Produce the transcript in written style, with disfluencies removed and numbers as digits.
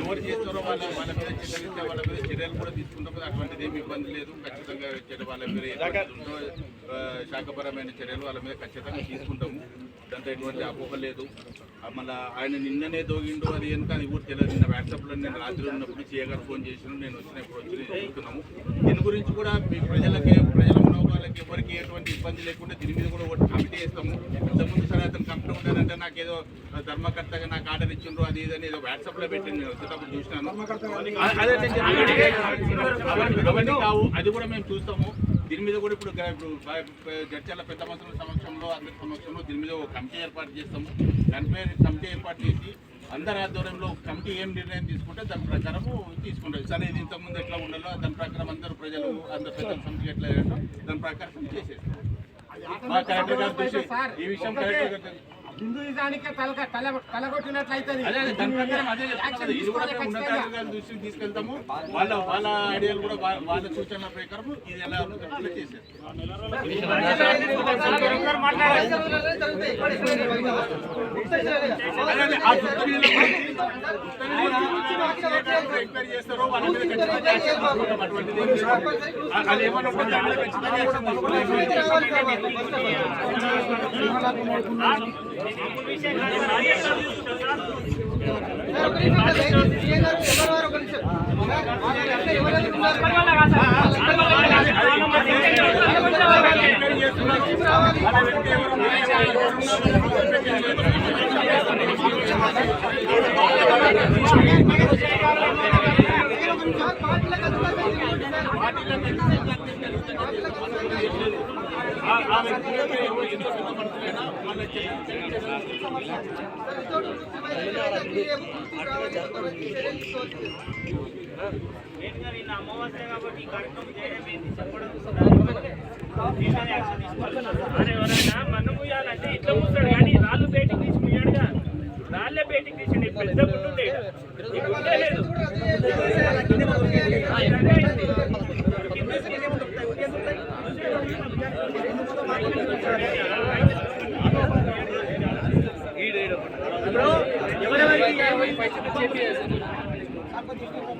ఎవరు చేస్తారో వాళ్ళ మీద చిత్తరిస్తే వాళ్ళ మీద చర్యలు కూడా తీసుకుంటాం. అటువంటిది ఏమి ఇబ్బంది లేదు. ఖచ్చితంగా వాళ్ళ మీద శాఖపరమైన చర్యలు వాళ్ళ మీద ఖచ్చితంగా తీసుకుంటాము. దాంట్లో ఎటువంటి అపోహ లేదు. మళ్ళీ ఆయన నిన్ననే దోగిండు అది ఎంత అది కూడా తెలియదు. నిన్న వాట్సాప్లో నేను రాత్రి ఉన్నప్పుడు చేయగారు ఫోన్ చేసిన నేను వచ్చినప్పుడు వచ్చి చెప్తున్నాము. దీని గురించి కూడా మీ ప్రజల మనోభావాలకి ఎవరికి ఎటువంటి ఇబ్బంది లేకుండా దీని మీద కూడా ఒకటి కమిటీ వేస్తాము. ఇంతకుముందు సరే అతను కంపెనీ ఉంటారంటే నాకేదో ధర్మకర్తగా నాకు ఆర్డర్ ఇచ్చిండ్రు అది ఇదని ఏదో వాట్సాప్లో పెట్టింది. నేను వచ్చేటప్పుడు చూసినాను. అవన్నీ కావు, అది కూడా మేము చూస్తాము. దీని మీద కూడా ఇప్పుడు జడ్చర్ల పెద్ద మనుషుల సమక్షంలో అందరి సమక్షంలో దీని మీద ఒక కమిటీ ఏర్పాటు చేస్తాము. కమిటీ ఏర్పాటు చేసి అందరి ఆధ్వర్యంలో కమిటీ ఏం నిర్ణయం తీసుకుంటే దాని ప్రకారము తీసుకుంటారు. సరే ఇది ఇంతకుముందు ఎట్లా ఉండాలో దాని ప్రకారం అందరూ ప్రజలు అందరు పెద్దల సమితి ఎట్లా దాని ప్రకారం చేసేస్తాం. మా కలెక్టర్ గారు దృష్టి ఈ విషయం కలెక్టర్ గారు హిందూయిజానికి తలగొట్టినట్లయితే ఉన్నతాధికారుల దృష్టికి తీసుకెళ్తాము. వాళ్ళ ఐడియాలు కూడా వాళ్ళ సూచనల ప్రకారం ఇది ఎలా చేసేస్తాం. ఎంక్వైరీ చేస్తారో వాళ్ళ మీద అది ఏమన్నా అమావాస్య కాబట్టి ఈ కార్యక్రమం చేయడం చెప్పడం ఎవరైనా మన్ను ముయ్యాలంటే ఇట్లా కూర్చోడు కానీ రాళ్ళు బయటికి తీసి ముయ్యాడుగా. రాళ్ళే బయటికి తీసిండి పెద్ద గుంటుండే లేదు. ఎవరెవరికి